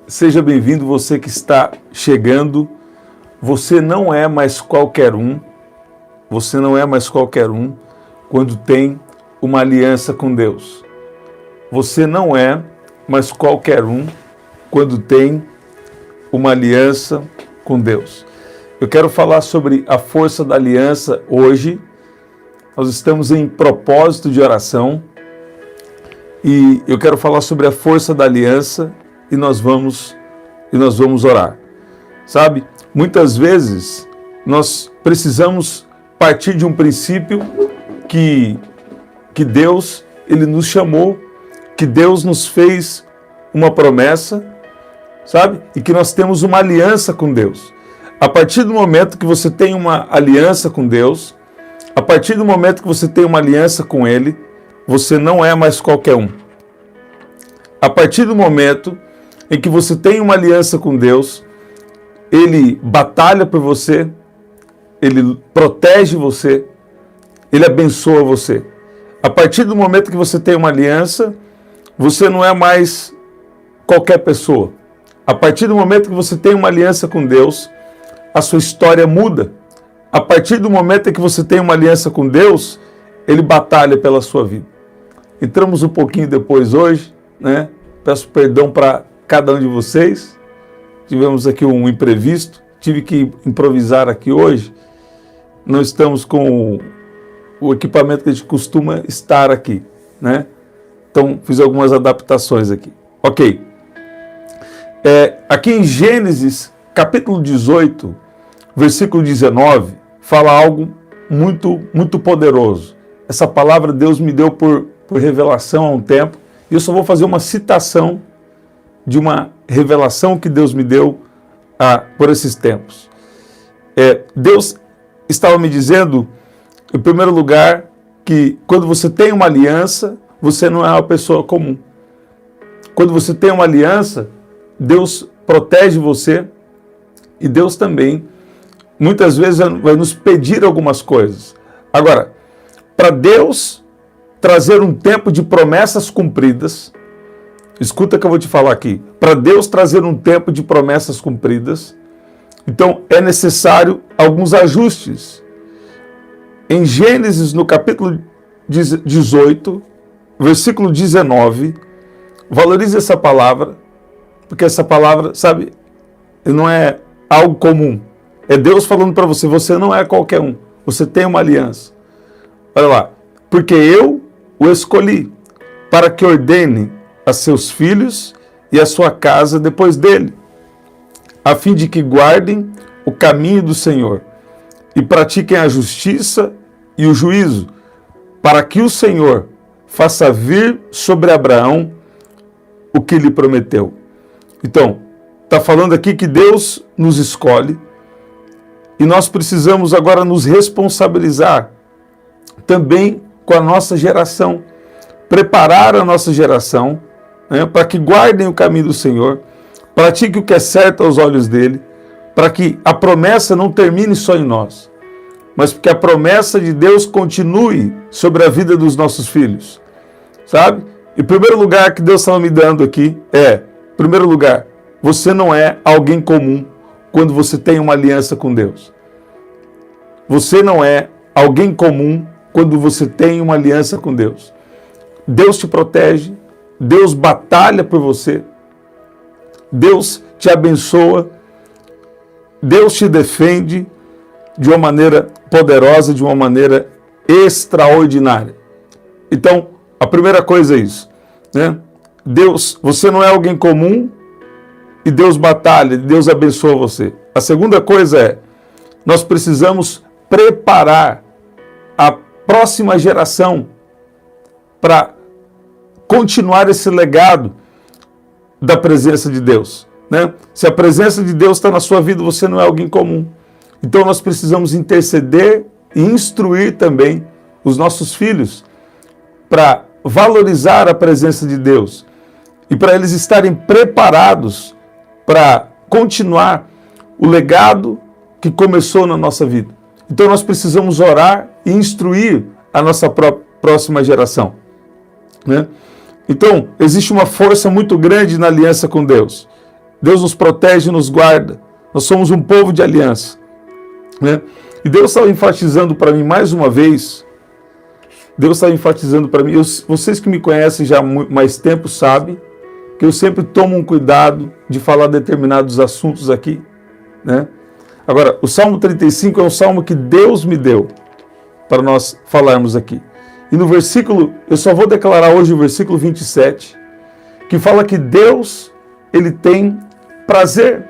Seja bem-vindo você que está chegando. Você não é mais qualquer um. Você não é mais qualquer um quando tem uma aliança com Deus. Você não é mais qualquer um quando tem uma aliança com Deus. Eu quero falar sobre a força da aliança hoje. Nós estamos em propósito de oração e eu quero falar sobre a força da aliança e nós vamos orar. Sabe? Muitas vezes nós precisamos partir de um princípio que Deus ele nos chamou, que Deus nos fez uma promessa, sabe? E que nós temos uma aliança com Deus. A partir do momento que você tem uma aliança com Deus, a partir do momento que você tem uma aliança com Ele, você não é mais qualquer um. A partir do momento em que você tem uma aliança com Deus, Ele batalha por você, Ele protege você, Ele abençoa você. A partir do momento que você tem uma aliança, você não é mais qualquer pessoa. A partir do momento que você tem uma aliança com Deus, a sua história muda. A partir do momento em que você tem uma aliança com Deus, Ele batalha pela sua vida. Entramos um pouquinho depois hoje, né? Peço perdão para cada um de vocês. Tivemos aqui um imprevisto, tive que improvisar aqui hoje. Não estamos com o equipamento que a gente costuma estar aqui, né? Então, fiz algumas adaptações aqui. Ok. Aqui em Gênesis, capítulo 18, versículo 19, fala algo muito poderoso. Essa palavra Deus me deu por revelação há um tempo, e eu só vou fazer uma citação de uma revelação que Deus me deu por esses tempos. Deus estava me dizendo, em primeiro lugar, que quando você tem uma aliança, você não é uma pessoa comum. Quando você tem uma aliança, Deus protege você e Deus também, muitas vezes, vai nos pedir algumas coisas. Agora, para Deus trazer um tempo de promessas cumpridas, escuta o que eu vou te falar aqui. Para Deus trazer um tempo de promessas cumpridas, então é necessário alguns ajustes. Em Gênesis, no capítulo 18, versículo 19, valorize essa palavra, porque essa palavra, sabe, não é algo comum. É Deus falando para você, você não é qualquer um, você tem uma aliança. Olha lá, porque eu o escolhi para que ordene a seus filhos e a sua casa depois dele, a fim de que guardem o caminho do Senhor e pratiquem a justiça e o juízo, para que o Senhor faça vir sobre Abraão o que lhe prometeu. Então, está falando aqui que Deus nos escolhe e nós precisamos agora nos responsabilizar também com a nossa geração, preparar a nossa geração, né, para que guardem o caminho do Senhor, pratique o que é certo aos olhos dele, para que a promessa não termine só em nós, mas que a promessa de Deus continue sobre a vida dos nossos filhos, sabe? Em primeiro lugar que Deus estava me dando aqui em primeiro lugar, você não é alguém comum quando você tem uma aliança com Deus. Você não é alguém comum quando você tem uma aliança com Deus. Deus te protege, Deus batalha por você, Deus te abençoa, Deus te defende de uma maneira poderosa, de uma maneira extraordinária. Então, a primeira coisa é isso, né? Deus, você não é alguém comum e Deus batalha, Deus abençoa você. A segunda coisa é, nós precisamos preparar a próxima geração para continuar esse legado da presença de Deus, né? Se a presença de Deus está na sua vida, você não é alguém comum. Então nós precisamos interceder e instruir também os nossos filhos para valorizar a presença de Deus e para eles estarem preparados para continuar o legado que começou na nossa vida. Então nós precisamos orar e instruir a nossa próxima geração, né? Então, existe uma força muito grande na aliança com Deus. Deus nos protege e nos guarda. Nós somos um povo de aliança, né? E Deus está enfatizando para mim mais uma vez, Deus está enfatizando para mim, vocês que me conhecem já há mais tempo sabem que eu sempre tomo um cuidado de falar determinados assuntos aqui, né? Agora, o Salmo 35 é um salmo que Deus me deu para nós falarmos aqui. E no versículo, eu só vou declarar hoje o versículo 27, que fala que Deus, ele tem prazer.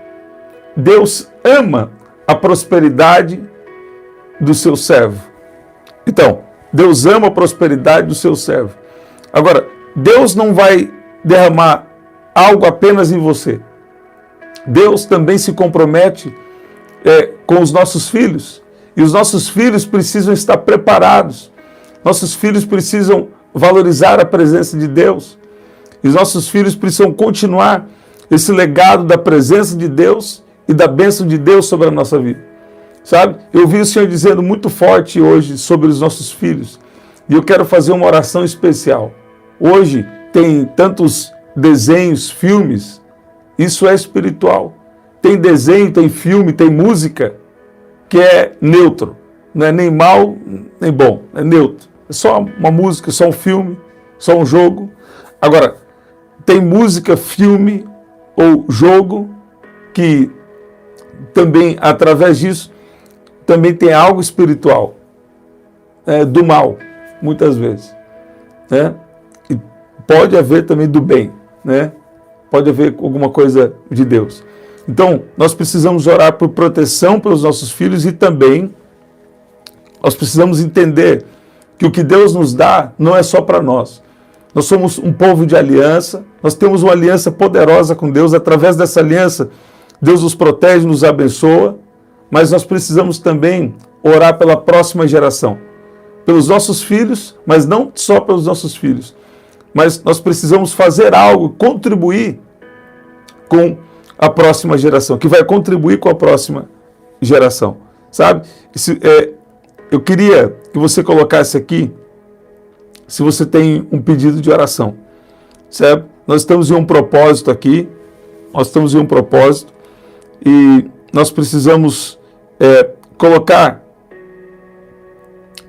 Deus ama a prosperidade do seu servo. Então, Deus ama a prosperidade do seu servo. Agora, Deus não vai derramar algo apenas em você. Deus também se compromete com os nossos filhos. E os nossos filhos precisam estar preparados. Nossos filhos precisam valorizar a presença de Deus. E os nossos filhos precisam continuar esse legado da presença de Deus e da bênção de Deus sobre a nossa vida. Sabe? Eu vi o Senhor dizendo muito forte hoje sobre os nossos filhos. E eu quero fazer uma oração especial. Hoje tem tantos desenhos, filmes. Isso é espiritual. Tem desenho, tem filme, tem música que é neutro. Não é nem mal, nem bom. É neutro. É só uma música, só um filme, só um jogo. Agora, tem música, filme ou jogo que também, através disso, também tem algo espiritual, do mal, muitas vezes, né? E pode haver também do bem, né? Pode haver alguma coisa de Deus. Então, nós precisamos orar por proteção pelos nossos filhos e também nós precisamos entender que o que Deus nos dá não é só para nós. Nós somos um povo de aliança, nós temos uma aliança poderosa com Deus. Através dessa aliança, Deus nos protege, nos abençoa, mas nós precisamos também orar pela próxima geração, pelos nossos filhos, mas não só pelos nossos filhos, mas nós precisamos fazer algo, contribuir com a próxima geração, que vai contribuir com a próxima geração, sabe? Eu queria que você colocasse aqui, se você tem um pedido de oração, certo? Nós estamos em um propósito aqui, e nós precisamos colocar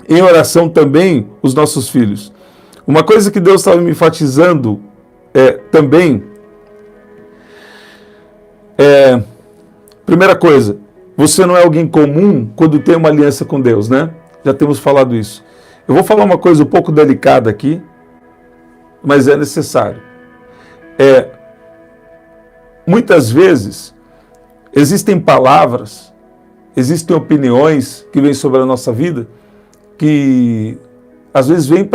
em oração também os nossos filhos. Uma coisa que Deus estava me enfatizando também, primeira coisa, você não é alguém comum quando tem uma aliança com Deus, né? Já temos falado isso. Eu vou falar uma coisa um pouco delicada aqui, mas é necessário. Muitas vezes, existem palavras, existem opiniões que vêm sobre a nossa vida, que às vezes vêm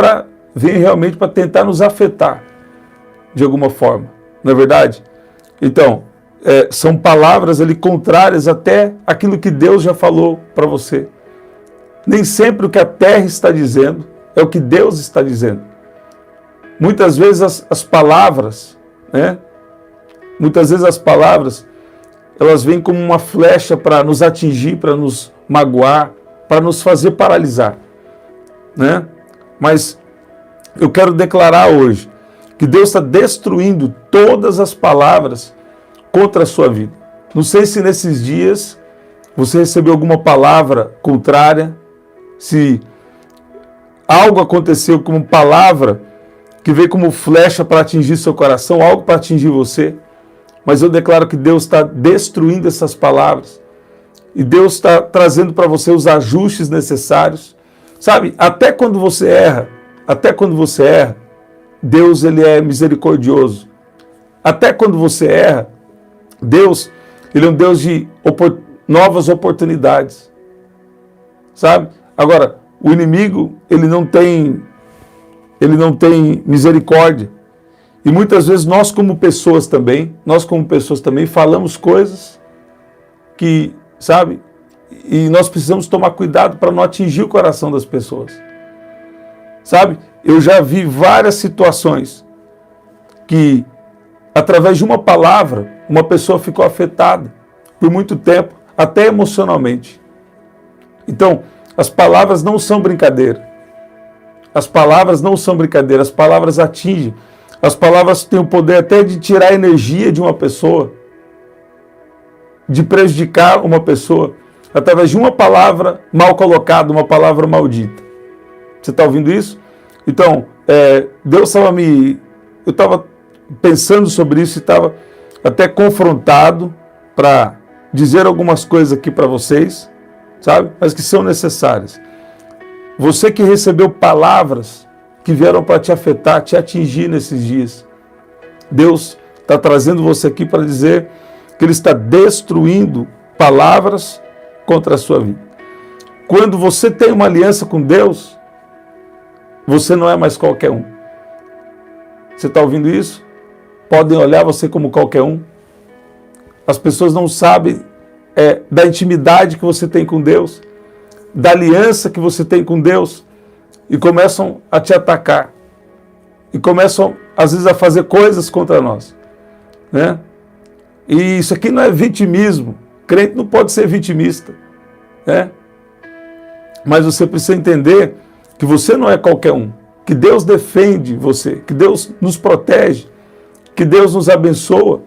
realmente para tentar nos afetar de alguma forma, não é verdade? Então, são palavras ali contrárias até aquilo que Deus já falou para você. Nem sempre o que a terra está dizendo é o que Deus está dizendo. Muitas vezes as palavras, né? Muitas vezes as palavras, elas vêm como uma flecha para nos atingir, para nos magoar, para nos fazer paralisar, né? Mas eu quero declarar hoje que Deus está destruindo todas as palavras contra a sua vida. Não sei se nesses dias você recebeu alguma palavra contrária, se algo aconteceu como palavra que veio como flecha para atingir seu coração, algo para atingir você, mas eu declaro que Deus está destruindo essas palavras e Deus está trazendo para você os ajustes necessários. Sabe, até quando você erra, Deus ele é misericordioso. Até quando você erra, Deus, ele é um Deus de novas oportunidades. Sabe? Agora, o inimigo, ele não tem misericórdia. E muitas vezes nós como pessoas também falamos coisas que, sabe? E nós precisamos tomar cuidado para não atingir o coração das pessoas. Sabe? Eu já vi várias situações que, através de uma palavra, uma pessoa ficou afetada por muito tempo, até emocionalmente. Então, as palavras não são brincadeira. As palavras atingem. As palavras têm o poder até de tirar a energia de uma pessoa, de prejudicar uma pessoa através de uma palavra mal colocada, uma palavra maldita. Você está ouvindo isso? Então, Deus estava eu estava pensando sobre isso e estava até confrontado para dizer algumas coisas aqui para vocês, sabe? Mas que são necessárias. Você que recebeu palavras que vieram para te afetar, te atingir nesses dias, Deus está trazendo você aqui para dizer que Ele está destruindo palavras contra a sua vida. Quando você tem uma aliança com Deus, você não é mais qualquer um. Você está ouvindo isso? Podem olhar você como qualquer um. As pessoas não sabem da intimidade que você tem com Deus, da aliança que você tem com Deus, e começam a te atacar. E começam, às vezes, a fazer coisas contra nós, né? E isso aqui não é vitimismo. Crente não pode ser vitimista, né? Mas você precisa entender que você não é qualquer um, que Deus defende você, que Deus nos protege, que Deus nos abençoa,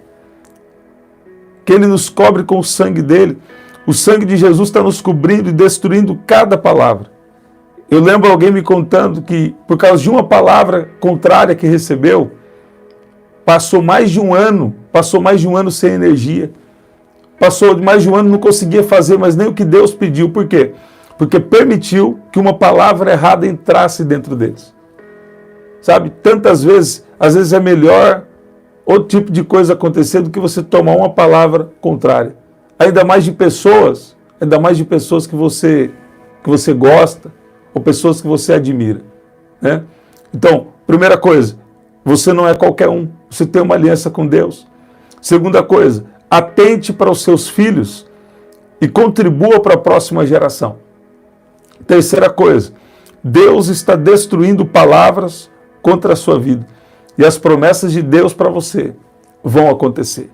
que Ele nos cobre com o sangue dEle. O sangue de Jesus está nos cobrindo e destruindo cada palavra. Eu lembro alguém me contando que, por causa de uma palavra contrária que recebeu, passou mais de um ano sem energia. Passou mais de um ano, não conseguia fazer mais nem o que Deus pediu. Por quê? Porque permitiu que uma palavra errada entrasse dentro deles. Sabe, tantas vezes, às vezes é melhor outro tipo de coisa acontecer do que você tomar uma palavra contrária. Ainda mais de pessoas que você gosta, ou pessoas que você admira, né? Então, primeira coisa, você não é qualquer um, você tem uma aliança com Deus. Segunda coisa, atente para os seus filhos e contribua para a próxima geração. Terceira coisa, Deus está destruindo palavras contra a sua vida. E as promessas de Deus para você vão acontecer.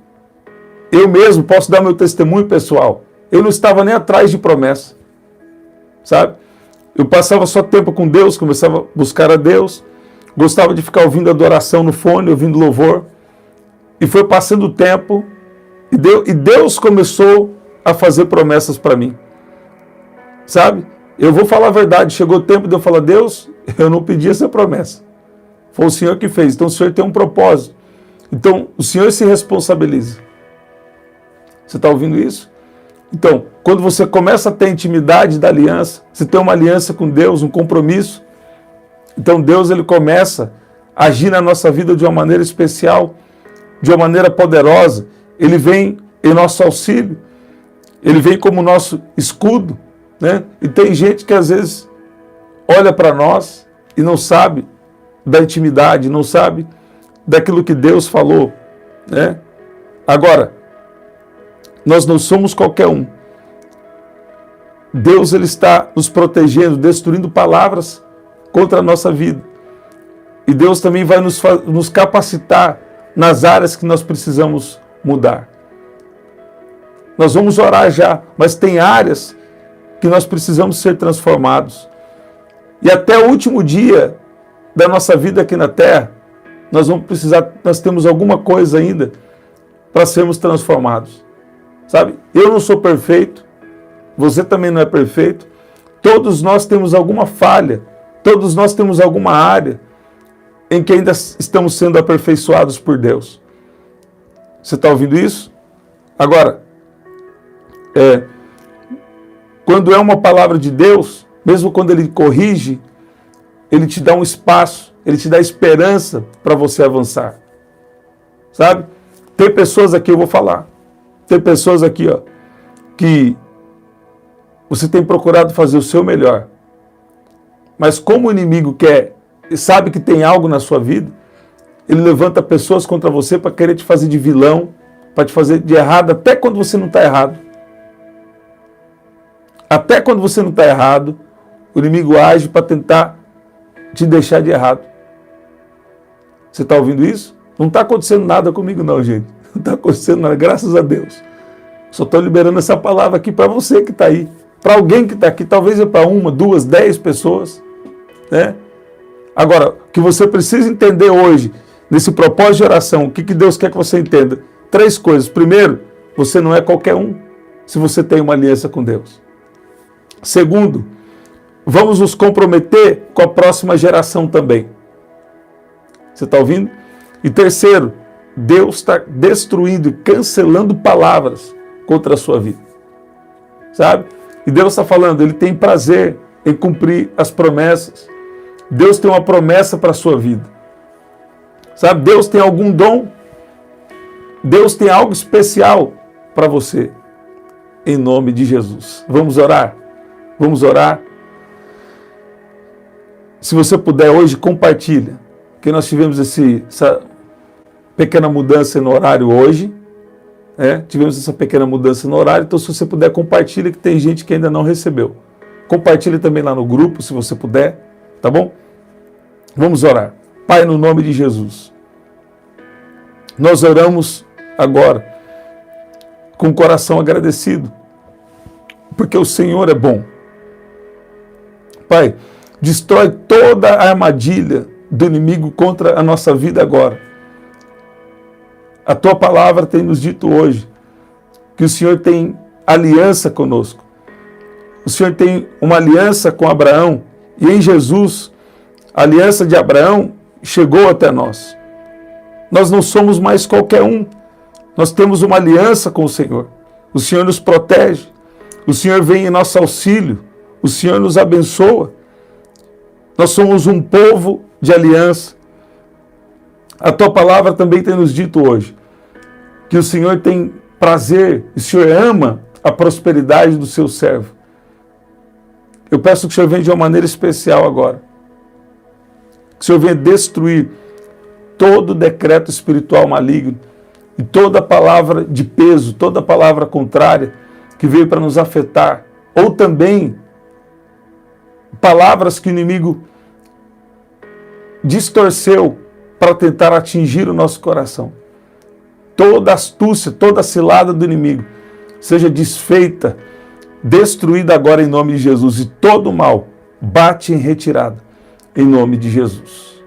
Eu mesmo posso dar meu testemunho pessoal. Eu não estava nem atrás de promessa, sabe? Eu passava só tempo com Deus, começava a buscar a Deus, gostava de ficar ouvindo adoração no fone, ouvindo louvor. E foi passando o tempo e Deus começou a fazer promessas para mim, sabe? Eu vou falar a verdade, chegou o tempo de eu falar, Deus, eu não pedi essa promessa. Foi o Senhor que fez, então o Senhor tem um propósito. Então o Senhor se responsabiliza. Você está ouvindo isso? Então, quando você começa a ter intimidade da aliança, você tem uma aliança com Deus, um compromisso, então Deus ele começa a agir na nossa vida de uma maneira especial, de uma maneira poderosa. Ele vem em nosso auxílio, ele vem como nosso escudo, né? E tem gente que às vezes olha para nós e não sabe da intimidade, não sabe daquilo que Deus falou, né? Agora, nós não somos qualquer um. Deus ele está nos protegendo, destruindo palavras contra a nossa vida. E Deus também vai nos capacitar nas áreas que nós precisamos mudar. Nós vamos orar já, mas tem áreas que nós precisamos ser transformados. E até o último dia da nossa vida aqui na Terra, nós temos alguma coisa ainda para sermos transformados. Sabe? Eu não sou perfeito, você também não é perfeito, todos nós temos alguma falha, todos nós temos alguma área em que ainda estamos sendo aperfeiçoados por Deus. Você está ouvindo isso? Agora, quando é uma palavra de Deus, mesmo quando Ele corrige, Ele te dá um espaço, Ele te dá esperança para você avançar. Sabe? Tem pessoas aqui, eu vou falar, tem pessoas aqui, ó, que você tem procurado fazer o seu melhor, mas como o inimigo quer e sabe que tem algo na sua vida, ele levanta pessoas contra você para querer te fazer de vilão, para te fazer de errado, até quando você não está errado. Até quando você não está errado, o inimigo age para tentar te deixar de errado. Você está ouvindo isso? Não está acontecendo nada comigo não, gente. Não está acontecendo nada, graças a Deus. Só estou liberando essa palavra aqui para você que está aí. Para alguém que está aqui, talvez é para 1, 2, 10 pessoas, né? Agora, o que você precisa entender hoje, nesse propósito de oração, o que Deus quer que você entenda? 3 coisas. Primeiro, você não é qualquer um se você tem uma aliança com Deus. Segundo, vamos nos comprometer com a próxima geração também. Você está ouvindo? E terceiro, Deus está destruindo e cancelando palavras contra a sua vida. Sabe? E Deus está falando, Ele tem prazer em cumprir as promessas. Deus tem uma promessa para a sua vida. Sabe? Deus tem algum dom. Deus tem algo especial para você. Em nome de Jesus. Vamos orar? Vamos orar? Se você puder hoje, compartilha. Que nós tivemos essa pequena mudança no horário hoje. Tivemos essa pequena mudança no horário. Então, se você puder, compartilha, que tem gente que ainda não recebeu. Compartilhe também lá no grupo, se você puder. Tá bom? Vamos orar. Pai, no nome de Jesus. Nós oramos agora com o coração agradecido, porque o Senhor é bom. Pai, destrói toda a armadilha do inimigo contra a nossa vida agora. A Tua palavra tem nos dito hoje que o Senhor tem aliança conosco. O Senhor tem uma aliança com Abraão e em Jesus, a aliança de Abraão chegou até nós. Nós não somos mais qualquer um. Nós temos uma aliança com o Senhor. O Senhor nos protege. O Senhor vem em nosso auxílio. O Senhor nos abençoa. Nós somos um povo de aliança. A Tua palavra também tem nos dito hoje que o Senhor tem prazer, o Senhor ama a prosperidade do seu servo. Eu peço que o Senhor venha de uma maneira especial agora. Que o Senhor venha destruir todo decreto espiritual maligno e toda palavra de peso, toda palavra contrária que veio para nos afetar, ou também palavras que o inimigo distorceu para tentar atingir o nosso coração. Toda astúcia, toda cilada do inimigo seja desfeita, destruída agora em nome de Jesus, e todo mal bate em retirada em nome de Jesus.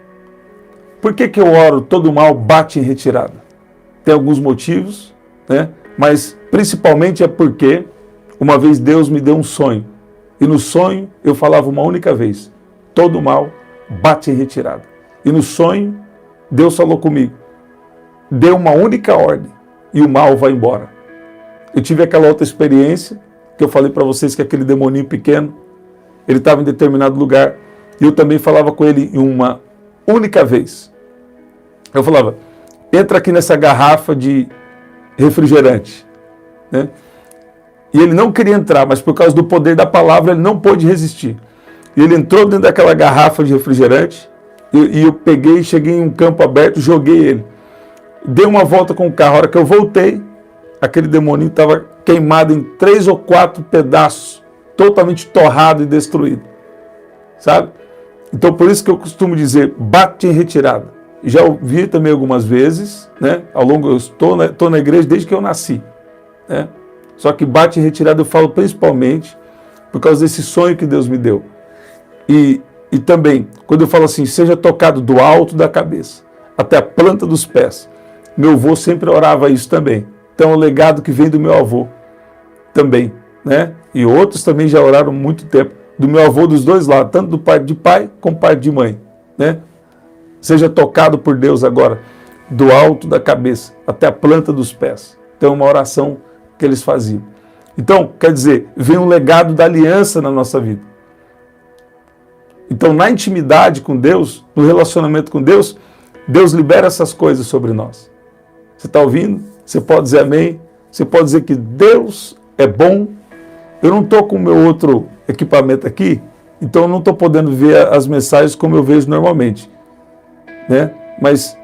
Por que eu oro todo mal bate em retirada? Tem alguns motivos, mas principalmente é porque uma vez Deus me deu um sonho, e no sonho eu falava uma única vez: todo mal bate em retirada. E no sonho Deus falou comigo, deu uma única ordem e o mal vai embora. Eu tive aquela outra experiência que eu falei para vocês, que aquele demoninho pequeno, ele estava em determinado lugar e eu também falava com ele em uma única vez. Eu falava: entra aqui nessa garrafa de refrigerante. E ele não queria entrar, mas por causa do poder da palavra ele não pôde resistir. E ele entrou dentro daquela garrafa de refrigerante e eu peguei, cheguei em um campo aberto, joguei ele. Dei uma volta com o carro. A hora que eu voltei, aquele demoninho estava queimado em 3 ou 4 pedaços, totalmente torrado e destruído. Sabe? Então por isso que eu costumo dizer, bate em retirada. Já ouvi também algumas vezes, ao longo, eu estou na igreja desde que eu nasci. Só que bate em retirada eu falo principalmente por causa desse sonho que Deus me deu. E também, quando eu falo assim, seja tocado do alto da cabeça até a planta dos pés. Meu avô sempre orava isso também. Então é um legado que vem do meu avô também. E outros também já oraram muito tempo. Do meu avô dos dois lados, tanto do pai de pai como pai de mãe. Seja tocado por Deus agora, do alto da cabeça até a planta dos pés. Então é uma oração que eles faziam. Então, quer dizer, vem um legado da aliança na nossa vida. Então, na intimidade com Deus, no relacionamento com Deus, Deus libera essas coisas sobre nós. Você está ouvindo? Você pode dizer amém? Você pode dizer que Deus é bom. Eu não estou com o meu outro equipamento aqui, então eu não estou podendo ver as mensagens como eu vejo normalmente. Mas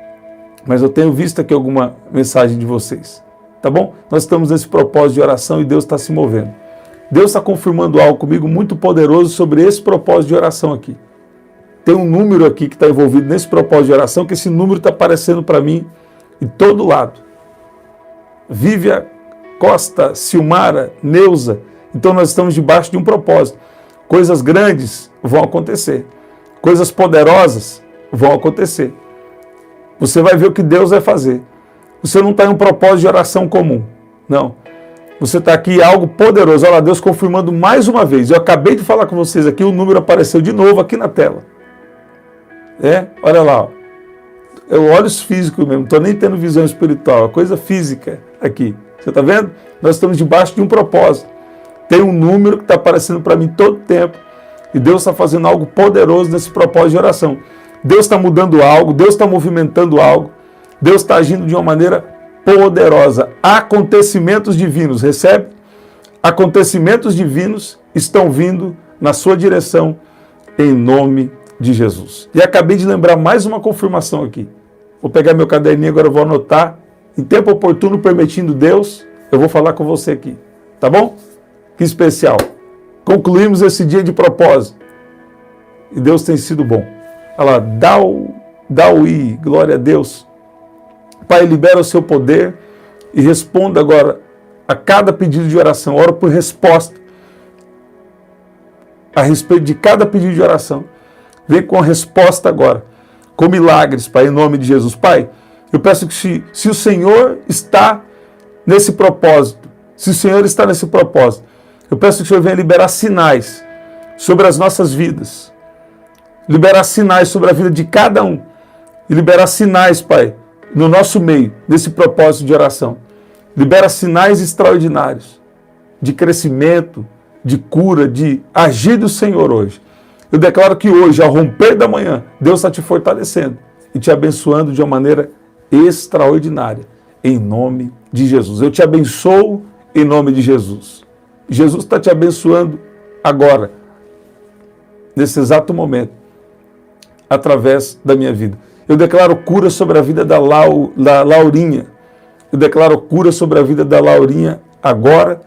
eu tenho visto aqui alguma mensagem de vocês. Tá bom? Nós estamos nesse propósito de oração e Deus está se movendo. Deus está confirmando algo comigo muito poderoso sobre esse propósito de oração aqui. Tem um número aqui que está envolvido nesse propósito de oração, que esse número está aparecendo para mim em todo lado. Vívia, Costa, Silmara, Neuza. Então nós estamos debaixo de um propósito. Coisas grandes vão acontecer. Coisas poderosas vão acontecer. Você vai ver o que Deus vai fazer. Você não está em um propósito de oração comum. Não. Você está aqui, algo poderoso. Olha lá, Deus confirmando mais uma vez. Eu acabei de falar com vocês aqui, o número apareceu de novo aqui na tela. Olha lá. Ó. Eu olhos físicos mesmo, não estou nem tendo visão espiritual, é coisa física aqui. Você está vendo? Nós estamos debaixo de um propósito. Tem um número que está aparecendo para mim todo tempo. E Deus está fazendo algo poderoso nesse propósito de oração. Deus está mudando algo, Deus está movimentando algo. Deus está agindo de uma maneira poderosa. Acontecimentos divinos, recebe? Acontecimentos divinos estão vindo na sua direção em nome de Jesus. E acabei de lembrar mais uma confirmação aqui. Vou pegar meu caderninho, agora eu vou anotar. Em tempo oportuno, permitindo Deus, eu vou falar com você aqui. Tá bom? Que especial. Concluímos esse dia de propósito. E Deus tem sido bom. Olha lá, Daui, glória a Deus. Pai, libera o seu poder e responda agora a cada pedido de oração. Oro por resposta a respeito de cada pedido de oração. Vem com a resposta agora, com milagres, Pai, em nome de Jesus. Pai, eu peço que se o Senhor está nesse propósito, eu peço que o Senhor venha liberar sinais sobre as nossas vidas, liberar sinais sobre a vida de cada um, e liberar sinais, Pai, no nosso meio, nesse propósito de oração. Libera sinais extraordinários de crescimento, de cura, de agir do Senhor hoje. Eu declaro que hoje, ao romper da manhã, Deus está te fortalecendo e te abençoando de uma maneira extraordinária, em nome de Jesus. Eu te abençoo em nome de Jesus. Jesus está te abençoando agora, nesse exato momento, através da minha vida. Eu declaro cura sobre a vida da Laurinha. Eu declaro cura sobre a vida da Laurinha agora,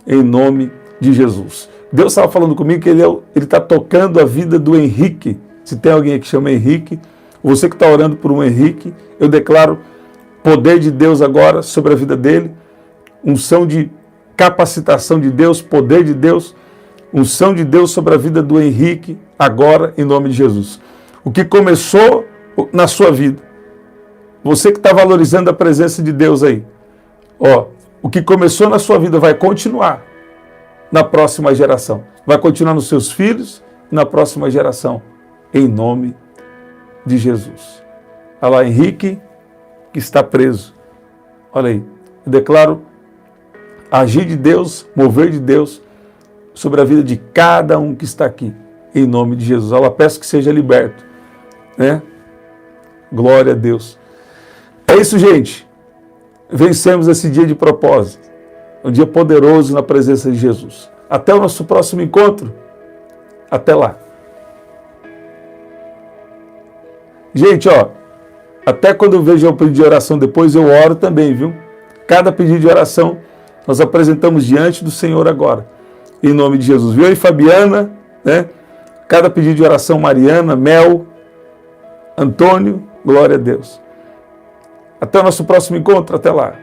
em nome de Jesus. Deus estava falando comigo que Ele está tocando a vida do Henrique. Se tem alguém que chama Henrique, você que está orando por um Henrique, eu declaro poder de Deus agora sobre a vida dele, unção de capacitação de Deus, poder de Deus, unção de Deus sobre a vida do Henrique agora, em nome de Jesus. O que começou na sua vida, você que está valorizando a presença de Deus aí, o que começou na sua vida vai continuar na próxima geração. Vai continuar nos seus filhos e na próxima geração. Em nome de Jesus. Olha lá, Henrique, que está preso. Olha aí. Eu declaro agir de Deus, mover de Deus sobre a vida de cada um que está aqui. Em nome de Jesus. Olha lá, peço que seja liberto. Glória a Deus. É isso, gente. Vencemos esse dia de propósito. Um dia poderoso na presença de Jesus. Até o nosso próximo encontro. Até lá. Gente, até quando eu vejo o pedido de oração depois, eu oro também, viu? Cada pedido de oração nós apresentamos diante do Senhor agora. Em nome de Jesus. Viu aí, Fabiana, né? Cada pedido de oração, Mariana, Mel, Antônio, glória a Deus. Até o nosso próximo encontro. Até lá.